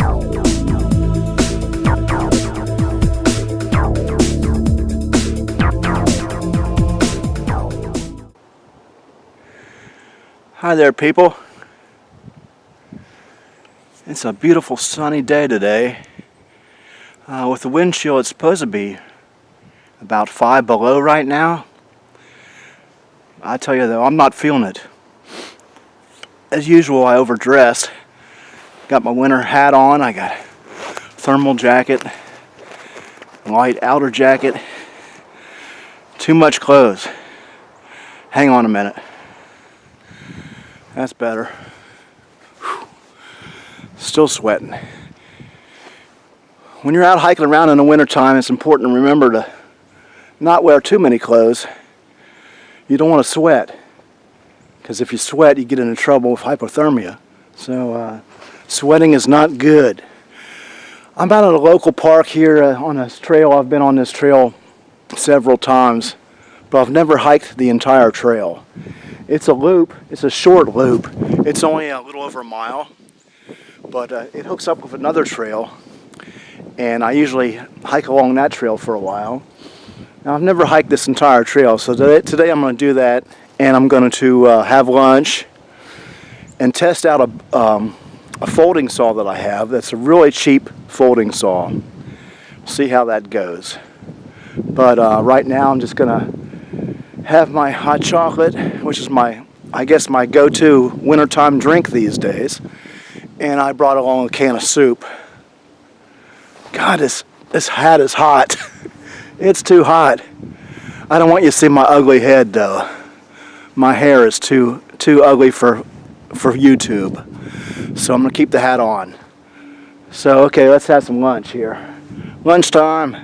Hi there, people. It's a beautiful sunny day today. With the wind chill, it's supposed to be about 5 below right now. I tell you though, I'm not feeling it. As usual, I overdressed. Got my winter hat on. I got a thermal jacket, light outer jacket. Too much clothes. Hang on a minute. That's better. Whew. Still sweating. When you're out hiking around in the wintertime, it's important to remember to not wear too many clothes. You don't want to sweat, because if you sweat, you get into trouble with hypothermia. So sweating is not good. I'm out at a local park here on this trail. I've been on this trail several times, but I've never hiked the entire trail. It's a loop. It's a short loop. It's only a little over a mile, but it hooks up with another trail, and I usually hike along that trail for a while. Now, I've never hiked this entire trail, so today I'm going to do that, and I'm going to have lunch and test out a folding saw that I have. That's a really cheap folding saw. See how that goes. But right now I'm just going to have my hot chocolate, which is I guess my go-to wintertime drink these days. And I brought along a can of soup. God, this hat is hot. It's too hot. I don't want you to see my ugly head though. My hair is too ugly for YouTube. So I'm gonna keep the hat on. So okay, let's have some lunch here. Lunchtime.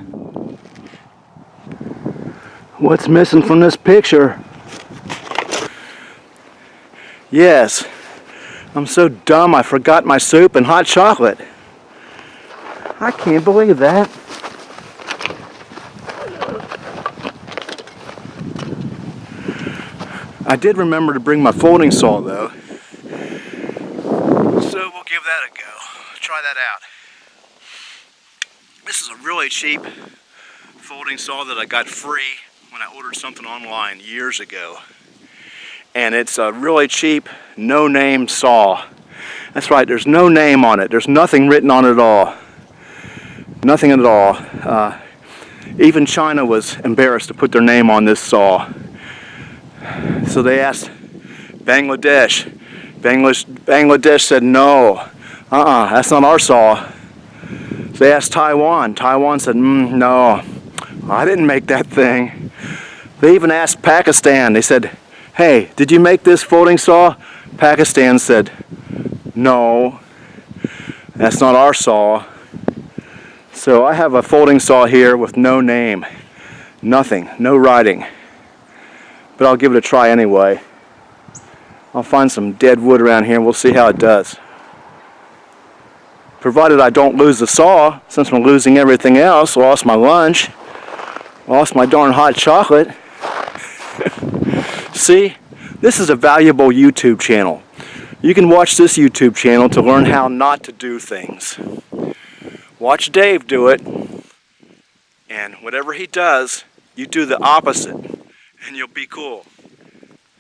What's missing from this picture? Yes, I'm so dumb I forgot my soup and hot chocolate. I can't believe that. I did remember to bring my folding saw though, so we'll give that a go. Try that out. This is a really cheap folding saw that I got free when I ordered something online years ago. And it's a really cheap, no-name saw. That's right, there's no name on it. There's nothing written on it at all. Nothing at all. Even China was embarrassed to put their name on this saw. So they asked Bangladesh. Bangladesh said, no, that's not our saw. So they asked Taiwan. Taiwan said, no, I didn't make that thing. They even asked Pakistan. They said, hey, did you make this folding saw? Pakistan said, no, that's not our saw. So I have a folding saw here with no name, nothing, no writing. But I'll give it a try anyway. I'll find some dead wood around here and we'll see how it does. Provided I don't lose the saw, since I'm losing everything else. Lost my lunch, lost my darn hot chocolate. See, this is a valuable YouTube channel. You can watch this YouTube channel to learn how not to do things. Watch Dave do it, and whatever he does, you do the opposite, and you'll be cool.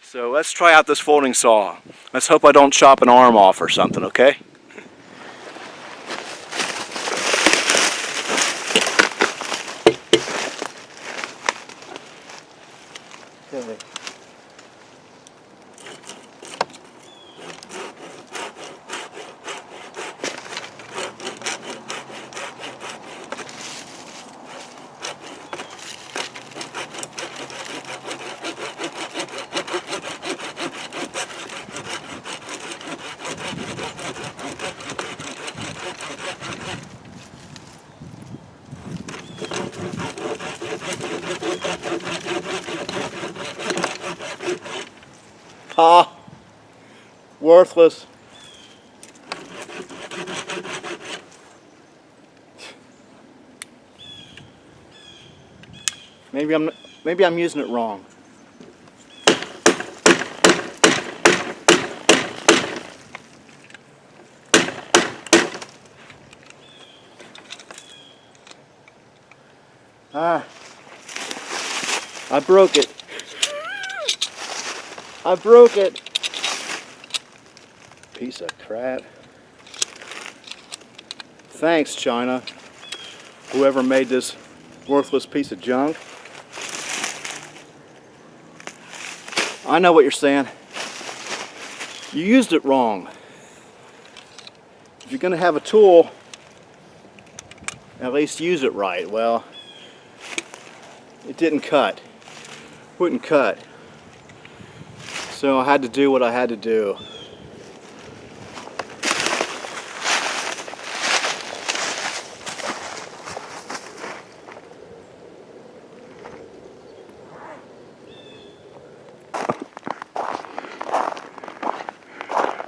So let's try out this folding saw. Let's hope I don't chop an arm off or something, okay? Okay. Ah, worthless. Maybe I'm using it wrong. Ah, I broke it. I broke it. Piece of crap. Thanks, China. Whoever made this worthless piece of junk. I know what you're saying. You used it wrong. If you're gonna have a tool, at least use it right. Well, it didn't cut. Wouldn't cut. So I had to do what I had to do.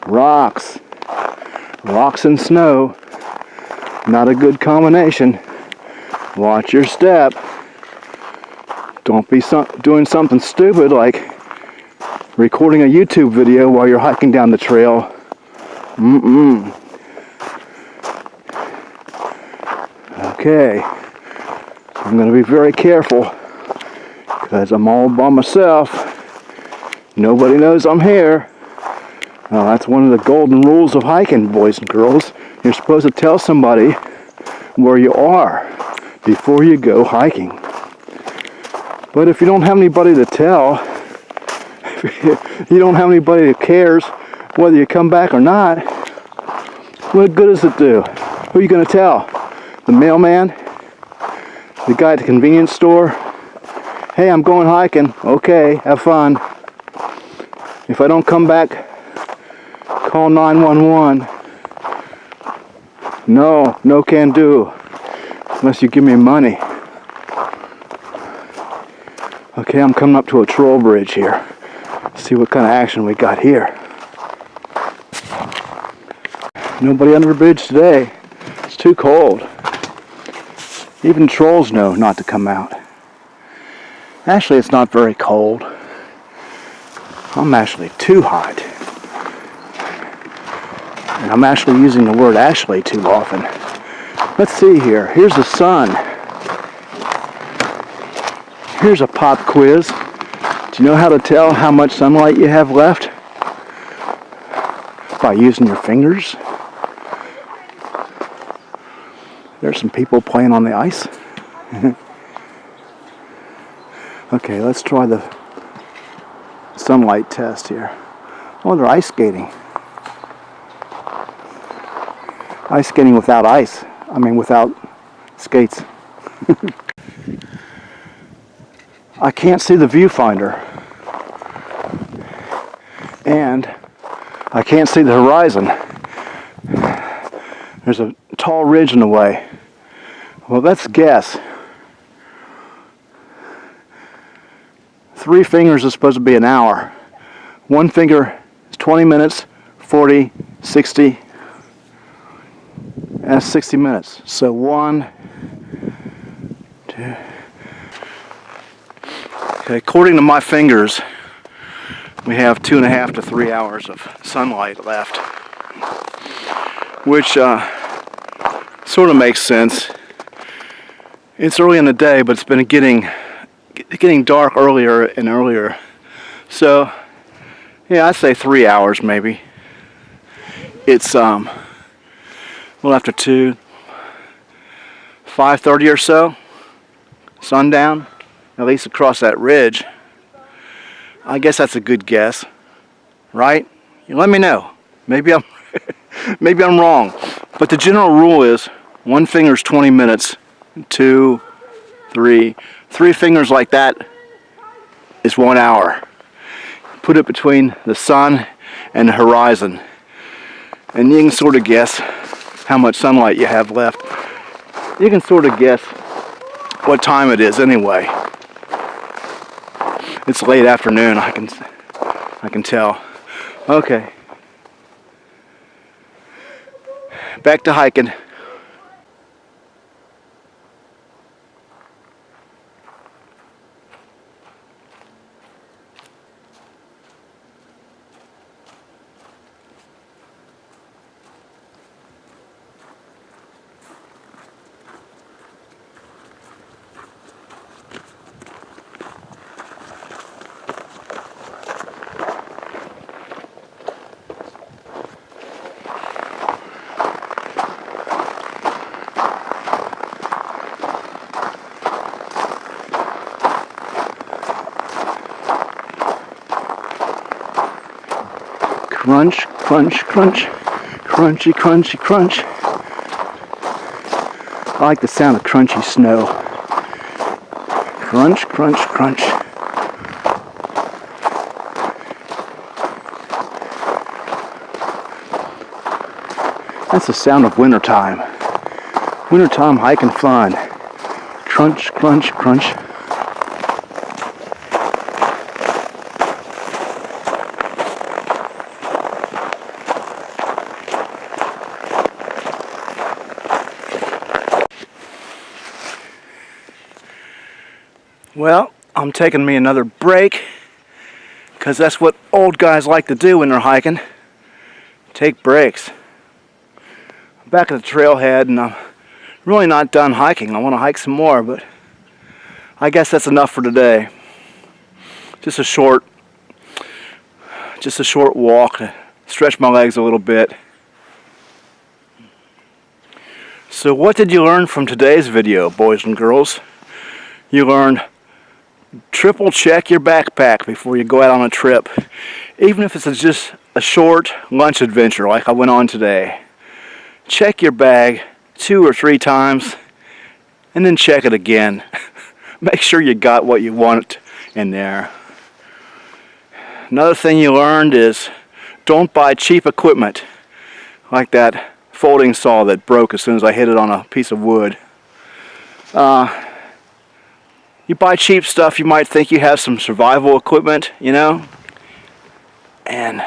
Rocks. Rocks and snow. Not a good combination. Watch your step. Don't be doing something stupid like recording a YouTube video while you're hiking down the trail. Okay. I'm going to be very careful because I'm all by myself. Nobody knows I'm here. Well, that's one of the golden rules of hiking, boys and girls. You're supposed to tell somebody where you are before you go hiking. But if you don't have anybody to tell, if you don't have anybody that cares whether you come back or not, what good does it do? Who are you going to tell? The mailman? The guy at the convenience store? Hey, I'm going hiking. Okay, have fun. If I don't come back, call 911. No can do. Unless you give me money. Okay, I'm coming up to a troll bridge here. See what kind of action we got here. Nobody under the bridge today. It's too cold. Even trolls know not to come out. Actually, it's not very cold. I'm actually too hot. And I'm actually using the word actually too often. Let's see here. Here's the sun. Here's a pop quiz. Do you know how to tell how much sunlight you have left? By using your fingers. There's some people playing on the ice. Okay, let's try the sunlight test here. Oh, they're ice skating. Ice skating without ice. I mean, without skates. I can't see the viewfinder. And I can't see the horizon. There's a tall ridge in the way. Well, let's guess. 3 fingers is supposed to be an hour. 1 finger is 20 minutes, 40, 60. That's 60 minutes. So 1, 2. Okay, according to my fingers, we have 2.5 to 3 hours of sunlight left, which sort of makes sense. It's early in the day, but it's been getting dark earlier and earlier. So, yeah, I'd say 3 hours maybe. It's well after 2, 5:30 or so, sundown, at least across that ridge. I guess that's a good guess, right? You let me know. Maybe I'm maybe I'm wrong, but the general rule is 1 finger's 20 minutes, 2, 3 fingers like that is 1 hour. Put it between the sun and the horizon, and you can sort of guess how much sunlight you have left. You can sort of guess what time it is anyway. It's late afternoon, I can tell. Okay. Back to hiking. Crunch, crunch, crunch. Crunchy, crunchy, crunch. I like the sound of crunchy snow. Crunch, crunch, crunch. That's the sound of wintertime. Wintertime hiking fun. Crunch, crunch, crunch. Well, I'm taking me another break because that's what old guys like to do when they're hiking. Take breaks. I'm back at the trailhead and I'm really not done hiking. I want to hike some more, but I guess that's enough for today. Just a short walk to stretch my legs a little bit. So what did you learn from today's video, boys and girls? You learned triple check your backpack before you go out on a trip, even if it's just a short lunch adventure like I went on today. Check your bag 2 or 3 times and then check it again. Make sure you got what you want in there. Another thing you learned is don't buy cheap equipment like that folding saw that broke as soon as I hit it on a piece of wood. You buy cheap stuff, you might think you have some survival equipment, you know, and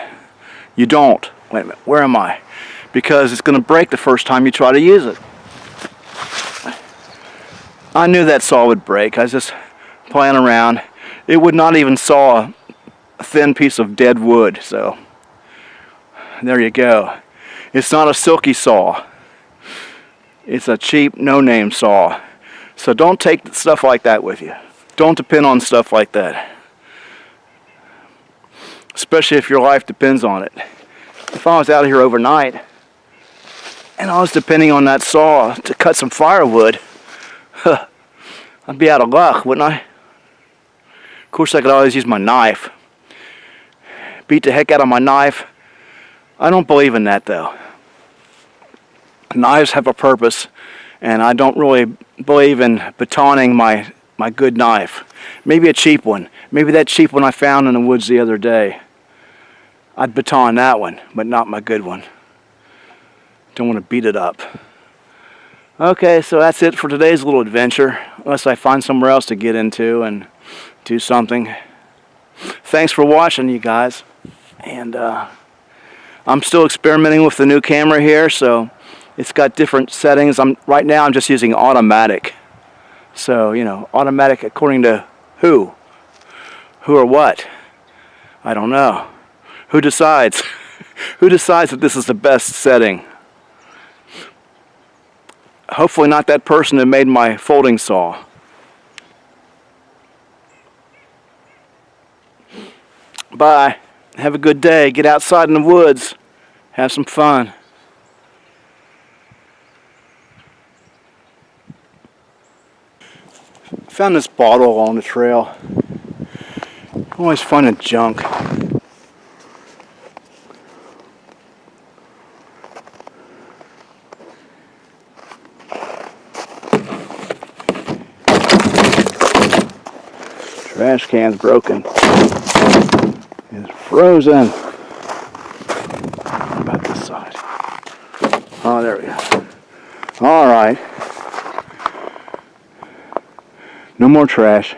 you don't. Wait a minute, where am I? Because it's going to break the first time you try to use it. I knew that saw would break. I was just playing around. It would not even saw a thin piece of dead wood, so there you go. It's not a silky saw. It's a cheap, no-name saw. So don't take stuff like that with you. Don't depend on stuff like that. Especially if your life depends on it. If I was out here overnight and I was depending on that saw to cut some firewood, I'd be out of luck, wouldn't I? Of course, I could always use my knife. Beat the heck out of my knife. I don't believe in that, though. Knives have a purpose, and I don't really believe in batoning my good knife. Maybe a cheap one. Maybe that cheap one I found in the woods the other day. I'd baton that one, but not my good one. Don't want to beat it up. Okay, so that's it for today's little adventure, unless I find somewhere else to get into and do something. Thanks for watching, you guys. And I'm still experimenting with the new camera here, so it's got different settings. Right now I'm just using automatic. So, you know, automatic according to who? Who or what? I don't know. Who decides? Who decides that this is the best setting? Hopefully not that person that made my folding saw. Bye. Have a good day. Get outside in the woods. Have some fun. Found this bottle on the trail. Always finding junk. Trash can's broken. It's frozen. What about this side? Oh, there we go. All right. No more trash.